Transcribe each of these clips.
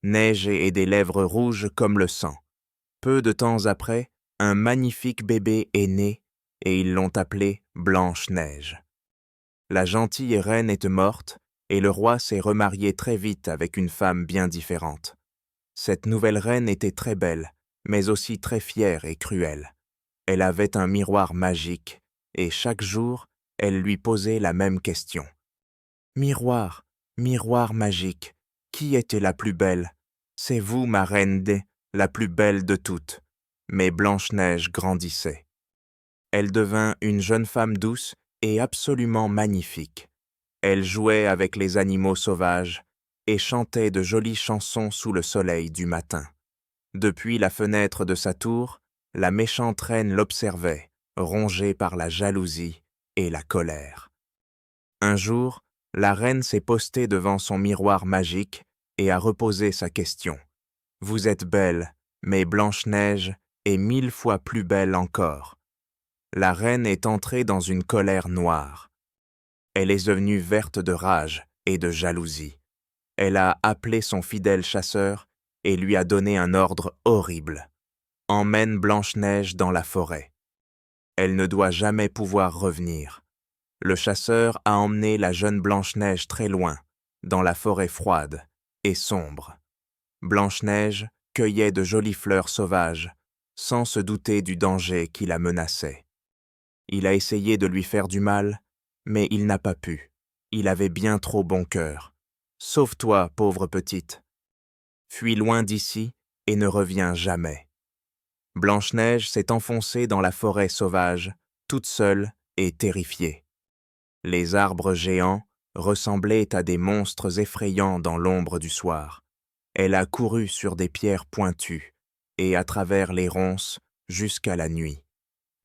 neige et des lèvres rouges comme le sang. Peu de temps après, un magnifique bébé est né et ils l'ont appelée Blanche-Neige. La gentille reine est morte et le roi s'est remarié très vite avec une femme bien différente. Cette nouvelle reine était très belle, mais aussi très fière et cruelle. Elle avait un miroir magique et chaque jour, elle lui posait la même question. « Miroir, miroir magique, qui était la plus belle? C'est vous, ma reine D, la plus belle de toutes. » Mais Blanche-Neige grandissait. Elle devint une jeune femme douce et absolument magnifique. Elle jouait avec les animaux sauvages et chantait de jolies chansons sous le soleil du matin. Depuis la fenêtre de sa tour, la méchante reine l'observait, rongée par la jalousie et la colère. Un jour, la reine s'est postée devant son miroir magique et a reposé sa question. « Vous êtes belle, mais Blanche-Neige est 1000 fois plus belle encore. » La reine est entrée dans une colère noire. Elle est devenue verte de rage et de jalousie. Elle a appelé son fidèle chasseur et lui a donné un ordre horrible. « Emmène Blanche-Neige dans la forêt. Elle ne doit jamais pouvoir revenir. » Le chasseur a emmené la jeune Blanche-Neige très loin, dans la forêt froide et sombre. Blanche-Neige cueillait de jolies fleurs sauvages, sans se douter du danger qui la menaçait. Il a essayé de lui faire du mal, mais il n'a pas pu. Il avait bien trop bon cœur. « Sauve-toi, pauvre petite. Fuis loin d'ici et ne reviens jamais. » Blanche-Neige s'est enfoncée dans la forêt sauvage, toute seule et terrifiée. Les arbres géants ressemblaient à des monstres effrayants dans l'ombre du soir. Elle a couru sur des pierres pointues et à travers les ronces jusqu'à la nuit.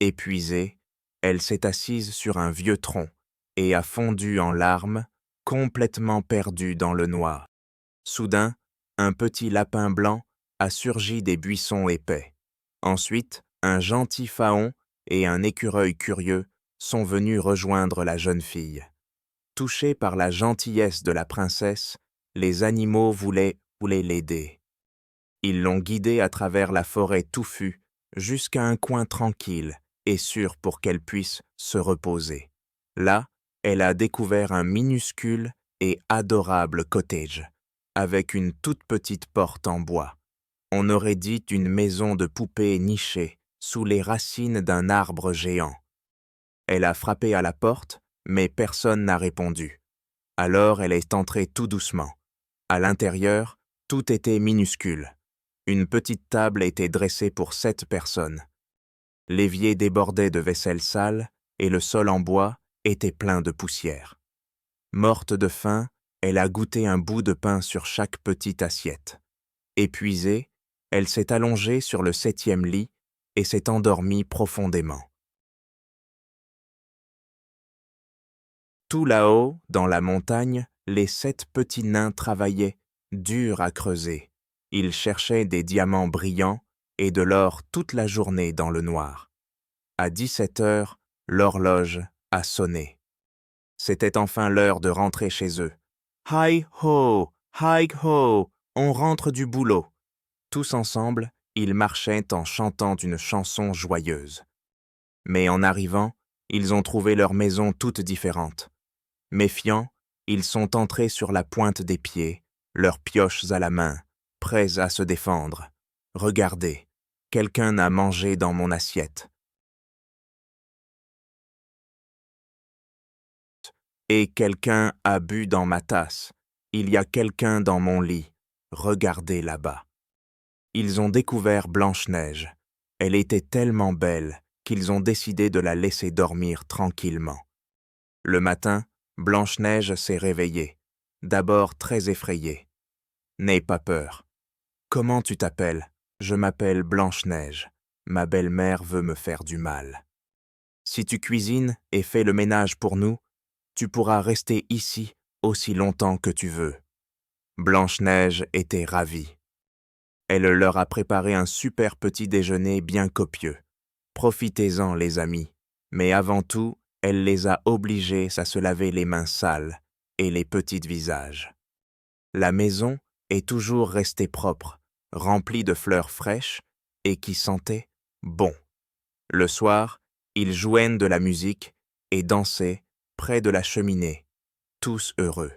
Épuisée, elle s'est assise sur un vieux tronc et a fondu en larmes, complètement perdue dans le noir. Soudain, un petit lapin blanc a surgi des buissons épais. Ensuite, un gentil faon et un écureuil curieux sont venus rejoindre la jeune fille. Touchés par la gentillesse de la princesse, les animaux voulaient l'aider. Ils l'ont guidée à travers la forêt touffue jusqu'à un coin tranquille et sûr pour qu'elle puisse se reposer. Là, elle a découvert un minuscule et adorable cottage, avec une toute petite porte en bois. On aurait dit une maison de poupée nichée sous les racines d'un arbre géant. Elle a frappé à la porte, mais personne n'a répondu. Alors elle est entrée tout doucement. À l'intérieur, tout était minuscule. Une petite table était dressée pour 7 personnes. L'évier débordait de vaisselle sale et le sol en bois était plein de poussière. Morte de faim, elle a goûté un bout de pain sur chaque petite assiette. Épuisée, elle s'est allongée sur le 7e lit et s'est endormie profondément. Tout là-haut, dans la montagne, les 7 petits nains travaillaient, durs à creuser. Ils cherchaient des diamants brillants et de l'or toute la journée dans le noir. À 17 heures, l'horloge a sonné. C'était enfin l'heure de rentrer chez eux. « Hi-ho, hi-ho, on rentre du boulot !» Tous ensemble, ils marchaient en chantant une chanson joyeuse. Mais en arrivant, ils ont trouvé leur maison toute différente. Méfiants, ils sont entrés sur la pointe des pieds, leurs pioches à la main, prêts à se défendre. « Regardez, quelqu'un a mangé dans mon assiette. Et quelqu'un a bu dans ma tasse. Il y a quelqu'un dans mon lit. Regardez là-bas. » Ils ont découvert Blanche-Neige. Elle était tellement belle qu'ils ont décidé de la laisser dormir tranquillement. Le matin, Blanche-Neige s'est réveillée, d'abord très effrayée. « N'aie pas peur. Comment tu t'appelles ? Je m'appelle Blanche-Neige. Ma belle-mère veut me faire du mal. Si tu cuisines et fais le ménage pour nous, tu pourras rester ici aussi longtemps que tu veux. » Blanche-Neige était ravie. Elle leur a préparé un super petit déjeuner bien copieux. Profitez-en, les amis. Mais avant tout, elle les a obligés à se laver les mains sales et les petits visages. La maison est toujours resté propre, rempli de fleurs fraîches et qui sentait bon. Le soir, ils jouaient de la musique et dansaient près de la cheminée, tous heureux.